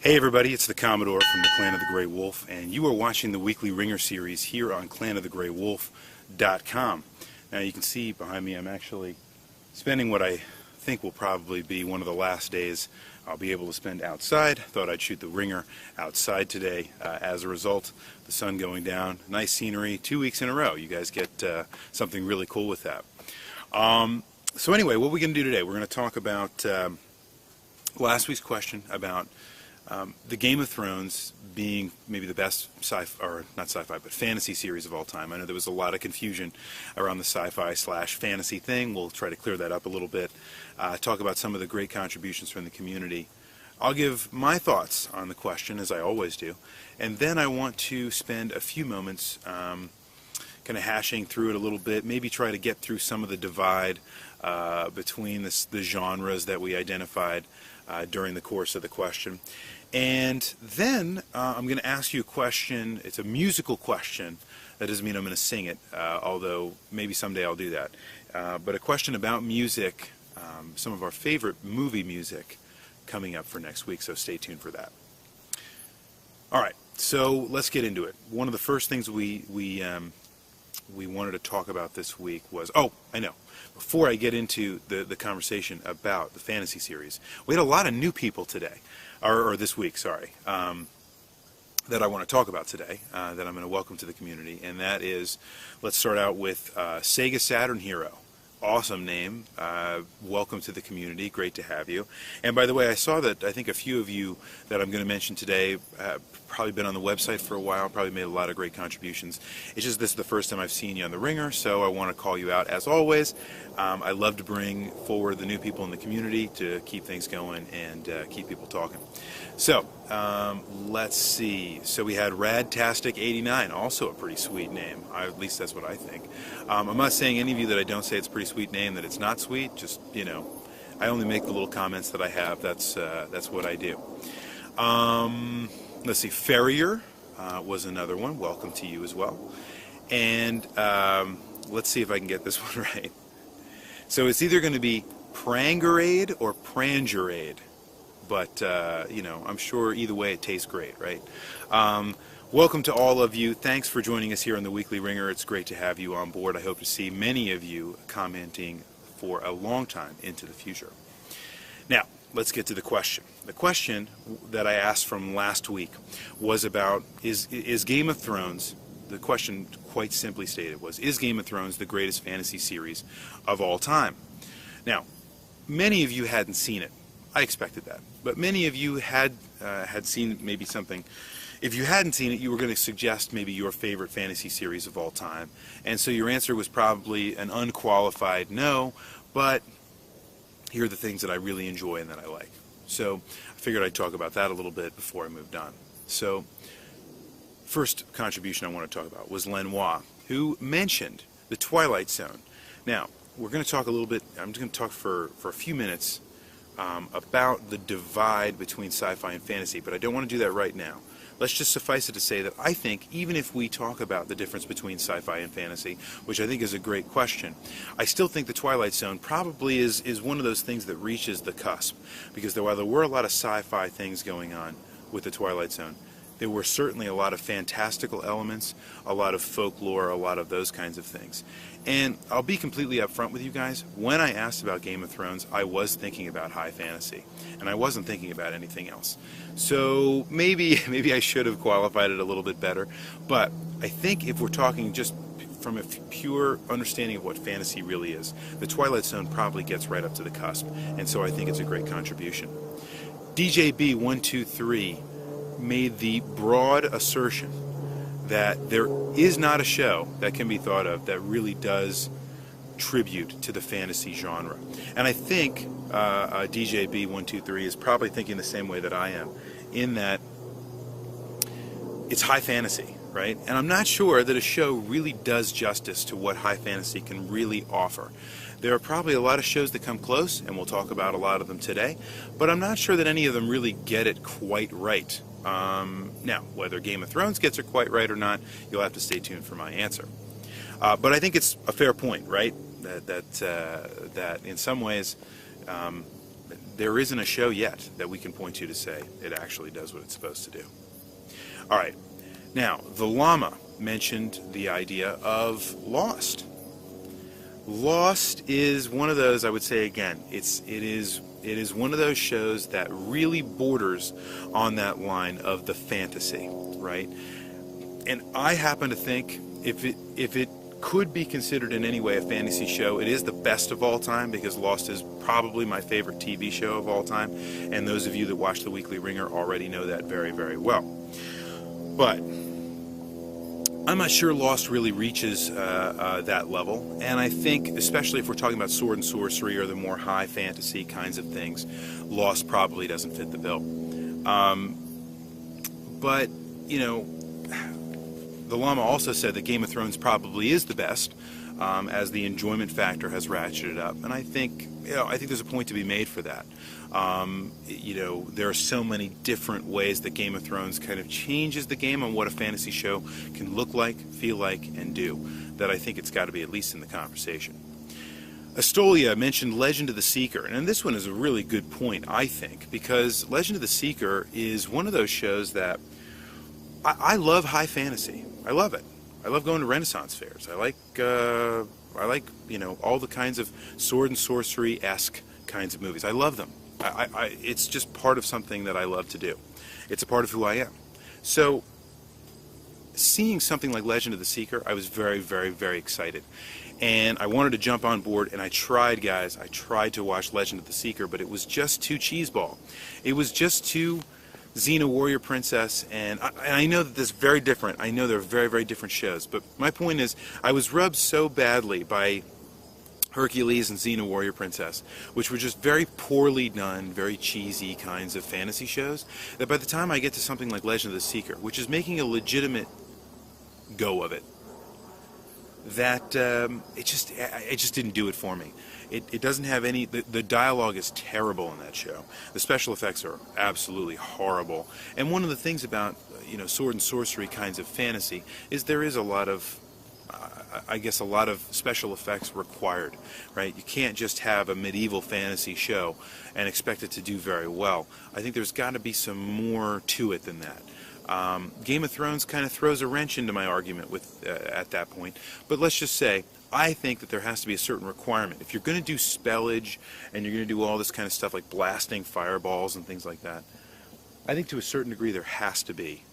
Hey everybody, it's the Commodore from the Clan of the Grey Wolf, and you are watching the weekly Wringer series here on clanofthegraywolf.com. Now you can see behind me I'm actually spending what I think will probably be one of the last days I'll be able to spend outside. Thought I'd shoot the Wringer outside today. As a result, the sun going down, nice scenery, 2 weeks in a row. You guys get something really cool with that. So anyway, what we're going to do today, we're going to talk about last week's question about the Game of Thrones being maybe the best fantasy series of all time. I know there was a lot of confusion around the sci-fi/fantasy thing. We'll try to clear that up a little bit. Talk about some of the great contributions from the community. I'll give my thoughts on the question, as I always do, and then I want to spend a few moments kind of hashing through it a little bit, maybe try to get through some of the divide between the genres that we identified during the course of the question. And then I'm going to ask you a question. It's a musical question. That doesn't mean I'm going to sing it, although maybe someday I'll do that. But a question about music, some of our favorite movie music, coming up for next week, so stay tuned for that. All right, so let's get into it. One of the first things we wanted to talk about this week was, before I get into the conversation about the fantasy series, we had a lot of new people today, or this week, sorry, that I want to talk about today, that I'm going to welcome to the community, and that is, let's start out with Sega Saturn Hero. Awesome name. Welcome to the community. Great to have you. And by the way, I saw that I think a few of you that I'm going to mention today probably been on the website for a while, probably made a lot of great contributions. It's just this is the first time I've seen you on the Wringer, so I want to call you out as always. I love to bring forward the new people in the community to keep things going and keep people talking. So, let's see. So we had Radtastic89, also a pretty sweet name. At least that's what I think. I'm not saying any of you that I don't say it's a pretty sweet name that it's not sweet. Just, I only make the little comments that I have. That's what I do. Let's see. Ferrier was another one. Welcome to you as well. And let's see if I can get this one right. So it's either going to be Prangerade or Prangerade. But, I'm sure either way it tastes great, right? Welcome to all of you. Thanks for joining us here on the Weekly Wringer. It's great to have you on board. I hope to see many of you commenting for a long time into the future. Now, let's get to the question. The question that I asked from last week was about, is Game of Thrones, the question quite simply stated was, is Game of Thrones the greatest fantasy series of all time? Now, many of you hadn't seen it. I expected that. But many of you had seen maybe something. If you hadn't seen it, you were going to suggest maybe your favorite fantasy series of all time. And so your answer was probably an unqualified no, but here are the things that I really enjoy and that I like. So I figured I'd talk about that a little bit before I moved on. So first contribution I want to talk about was Lenoir, who mentioned the Twilight Zone. Now, we're going to talk a little bit, I'm just going to talk for a few minutes about the divide between sci-fi and fantasy, but I don't want to do that right now. Let's just suffice it to say that I think even if we talk about the difference between sci-fi and fantasy, which I think is a great question, I still think the Twilight Zone probably is one of those things that reaches the cusp, because while there were a lot of sci-fi things going on with the Twilight Zone, there were certainly a lot of fantastical elements, a lot of folklore, a lot of those kinds of things. And I'll be completely upfront with you guys, when I asked about Game of Thrones, I was thinking about high fantasy, and I wasn't thinking about anything else. So maybe I should have qualified it a little bit better, but I think if we're talking just from a pure understanding of what fantasy really is, the Twilight Zone probably gets right up to the cusp, and so I think it's a great contribution. DJB123 made the broad assertion that there is not a show that can be thought of that really does tribute to the fantasy genre. And I think DJB123 is probably thinking the same way that I am, in that it's high fantasy, right? And I'm not sure that a show really does justice to what high fantasy can really offer. There are probably a lot of shows that come close, and we'll talk about a lot of them today, but I'm not sure that any of them really get it quite right. Now, whether Game of Thrones gets it quite right or not, you'll have to stay tuned for my answer. But I think it's a fair point, right? That in some ways, there isn't a show yet that we can point to say it actually does what it's supposed to do. All right. Now, the llama mentioned the idea of Lost. Lost is one of those, I would say again, it is one of those shows that really borders on that line of the fantasy, right? And I happen to think if it could be considered in any way a fantasy show, it is the best of all time, because Lost is probably my favorite TV show of all time, and those of you that watch the Weekly Wringer already know that very, very well. But I'm not sure Lost really reaches that level, and I think, especially if we're talking about sword and sorcery or the more high fantasy kinds of things, Lost probably doesn't fit the bill. But, you know, the llama also said that Game of Thrones probably is the best, as the enjoyment factor has ratcheted up, and I think there's a point to be made for that. There are so many different ways that Game of Thrones kind of changes the game on what a fantasy show can look like, feel like, and do, that I think it's got to be at least in the conversation. Astolia mentioned Legend of the Seeker, and this one is a really good point, I think, because Legend of the Seeker is one of those shows that I love high fantasy. I love it. I love going to Renaissance fairs. I like all the kinds of sword and sorcery-esque kinds of movies. I love them. It's just part of something that I love to do. It's a part of who I am. So, seeing something like Legend of the Seeker, I was very, very, very excited. And I wanted to jump on board, and I tried, guys. I tried to watch Legend of the Seeker, but it was just too cheeseball. It was just too Xena Warrior Princess, and I know that this is very different. I know they're very, very different shows, but my point is, I was rubbed so badly by Hercules and Xena Warrior Princess, which were just very poorly done, very cheesy kinds of fantasy shows, that by the time I get to something like Legend of the Seeker, which is making a legitimate go of it, that it just didn't do it for me. It doesn't have any. The dialogue is terrible in that show. The special effects are absolutely horrible. And one of the things about sword and sorcery kinds of fantasy is there is a lot of a lot of special effects required, right? You can't just have a medieval fantasy show and expect it to do very well. I think there's got to be some more to it than that. Game of Thrones kind of throws a wrench into my argument at that point, but let's just say I think that there has to be a certain requirement. If you're going to do spellage and you're going to do all this kind of stuff like blasting fireballs and things like that, I think to a certain degree there has to be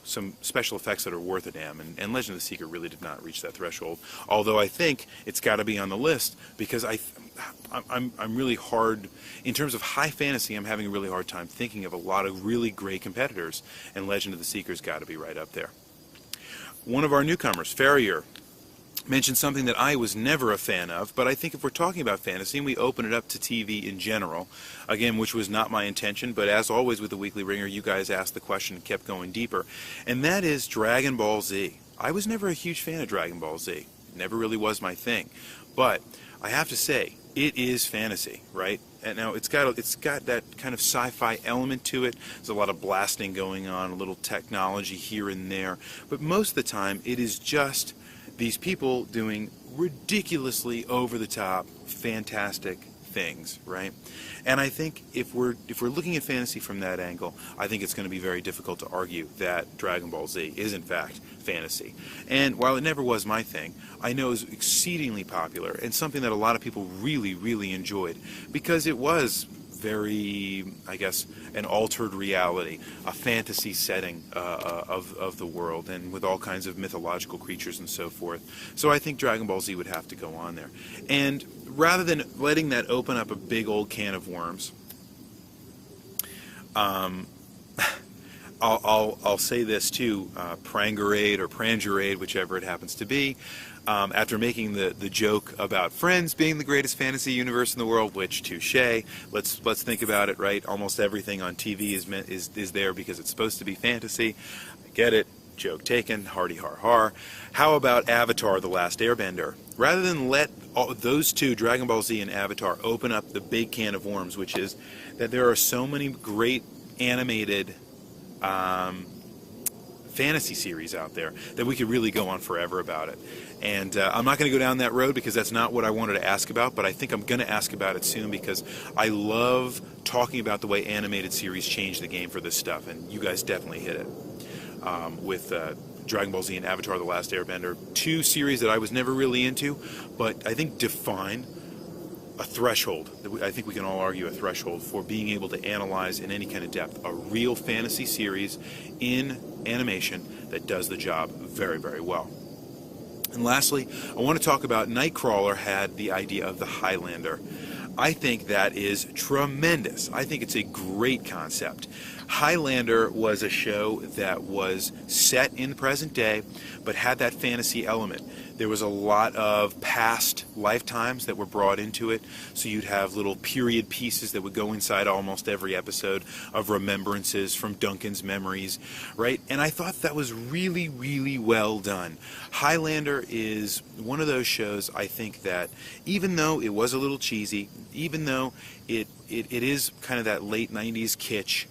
some special effects that are worth a damn, and Legend of the Seeker really did not reach that threshold, although I think it's got to be on the list, because I'm really hard, in terms of high fantasy, I'm having a really hard time thinking of a lot of really great competitors, and Legend of the Seeker's got to be right up there. One of our newcomers, Farrier, mentioned something that I was never a fan of, but I think if we're talking about fantasy and we open it up to TV in general, again, which was not my intention, but as always with the Weekly Wringer, you guys asked the question and kept going deeper, and that is Dragon Ball Z. I was never a huge fan of Dragon Ball Z. It never really was my thing, but I have to say, it is fantasy, right? And now it's got that kind of sci-fi element to it. There's a lot of blasting going on, a little technology here and there, but most of the time it is just these people doing ridiculously over-the-top, fantastic things, right? And I think if we're looking at fantasy from that angle, I think it's going to be very difficult to argue that Dragon Ball Z is in fact fantasy. And while it never was my thing, I know it was exceedingly popular and something that a lot of people really, really enjoyed, because it was very, I guess, an altered reality, a fantasy setting of the world, and with all kinds of mythological creatures and so forth. So I think Dragon Ball Z would have to go on there. And rather than letting that open up a big old can of worms, I'll say this too, Prangerade or Prangerade, whichever it happens to be, after making the joke about Friends being the greatest fantasy universe in the world, which, touche, let's think about it, right? Almost everything on TV is there because it's supposed to be fantasy. I get it. Joke taken. Hardy har har. How about Avatar: The Last Airbender? Rather than let those two, Dragon Ball Z and Avatar, open up the big can of worms, which is that there are so many great animated fantasy series out there that we could really go on forever about it. And I'm not going to go down that road because that's not what I wanted to ask about, but I think I'm going to ask about it soon because I love talking about the way animated series change the game for this stuff, and you guys definitely hit it with Dragon Ball Z and Avatar: The Last Airbender, two series that I was never really into, but I think define a threshold. I think we can all argue a threshold for being able to analyze in any kind of depth a real fantasy series in animation that does the job very, very well. And lastly, I want to talk about Nightcrawler had the idea of the Highlander. I think that is tremendous. I think it's a great concept. Highlander was a show that was set in the present day, but had that fantasy element. There was a lot of past lifetimes that were brought into it, so you'd have little period pieces that would go inside almost every episode of remembrances from Duncan's memories, right? And I thought that was really, really well done. Highlander is one of those shows, I think, that even though it was a little cheesy, even though it is kind of that late 90s kitsch,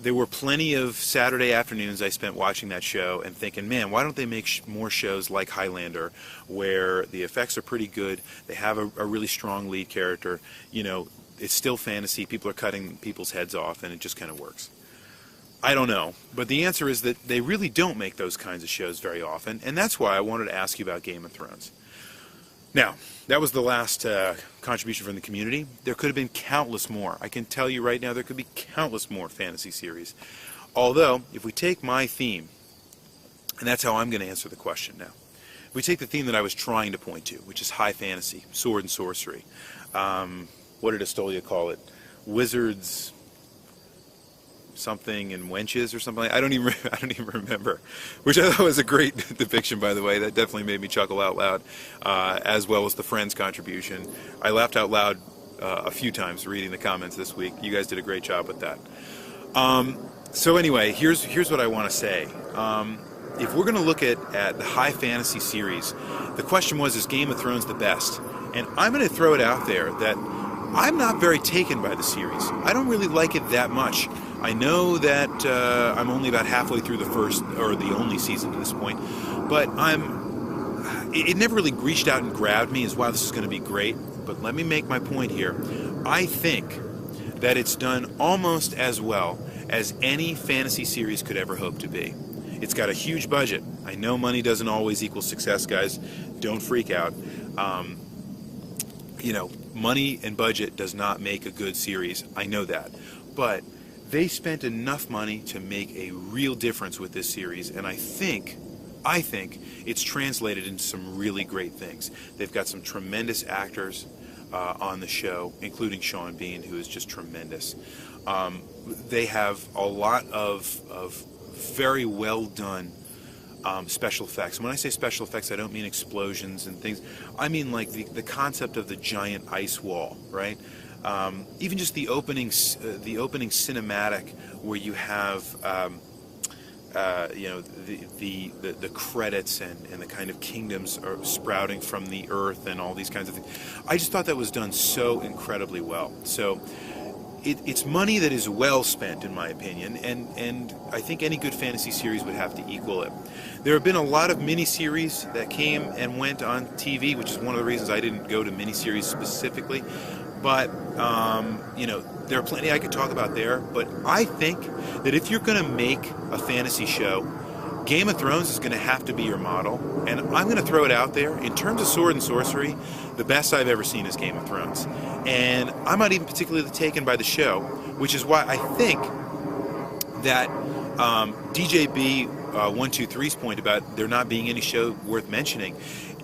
there were plenty of Saturday afternoons I spent watching that show and thinking, man, why don't they make more shows like Highlander where the effects are pretty good, they have a really strong lead character, you know, it's still fantasy, people are cutting people's heads off, and it just kind of works. I don't know, but the answer is that they really don't make those kinds of shows very often, and that's why I wanted to ask you about Game of Thrones. Now, that was the last contribution from the community. There could have been countless more. I can tell you right now there could be countless more fantasy series. Although, if we take my theme, and that's how I'm going to answer the question now. If we take the theme that I was trying to point to, which is high fantasy, sword and sorcery. What did Estolia call it? Wizards something and wenches or something like that. I don't even remember, which I thought was a great depiction, by the way. That definitely made me chuckle out loud, as well as the Friends contribution. I laughed out loud a few times reading the comments this week. You guys did a great job with that. So anyway, here's what I want to say. If we're going to look at the high fantasy series, the question was, is Game of Thrones the best? And I'm going to throw it out there that I'm not very taken by the series. I don't really like it that much. I know that I'm only about halfway through the first, or the only season to this point, but it never really reached out and grabbed me as, wow, this is going to be great. But let me make my point here. I think that it's done almost as well as any fantasy series could ever hope to be. It's got a huge budget. I know money doesn't always equal success, guys. Don't freak out. You know, money and budget does not make a good series. I know that. But they spent enough money to make a real difference with this series, and I think it's translated into some really great things. They've got some tremendous actors on the show, including Sean Bean, who is just tremendous. They have a lot of very well done special effects. And when I say special effects, I don't mean explosions and things. I mean like the concept of the giant ice wall, right? Even just the opening cinematic where you have you know, the credits and the kind of kingdoms are sprouting from the earth and all these kinds of things. I just thought that was done so incredibly well. So it's money that is well spent, in my opinion, and I think any good fantasy series would have to equal it. There have been a lot of miniseries that came and went on TV, which is one of the reasons I didn't go to miniseries specifically. But, you know, there are plenty I could talk about there. But I think that if you're going to make a fantasy show, Game of Thrones is going to have to be your model. And I'm going to throw it out there. In terms of sword and sorcery, the best I've ever seen is Game of Thrones. And I'm not even particularly taken by the show, which is why I think that DJB 123's point about there not being any show worth mentioning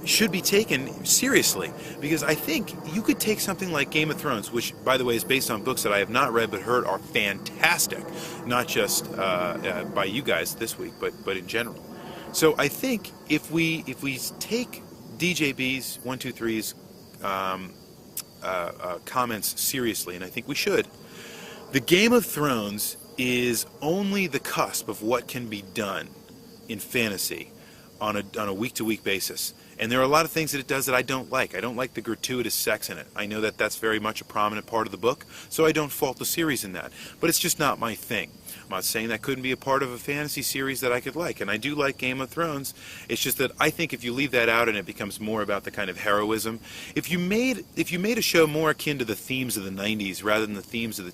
should be taken seriously, because I think you could take something like Game of Thrones, which, by the way, is based on books that I have not read but heard are fantastic, not just by you guys this week, but in general. So I think if we take DJB's 123's comments seriously, and I think we should, the Game of Thrones is only the cusp of what can be done in fantasy on a week-to-week basis. And there are a lot of things that it does that I don't like. I don't like the gratuitous sex in it. I know that that's very much a prominent part of the book, so I don't fault the series in that. But it's just not my thing. I'm not saying that couldn't be a part of a fantasy series that I could like, and I do like Game of Thrones. It's just that I think if you leave that out and it becomes more about the kind of heroism, if you made a show more akin to the themes of the 90s rather than the themes of the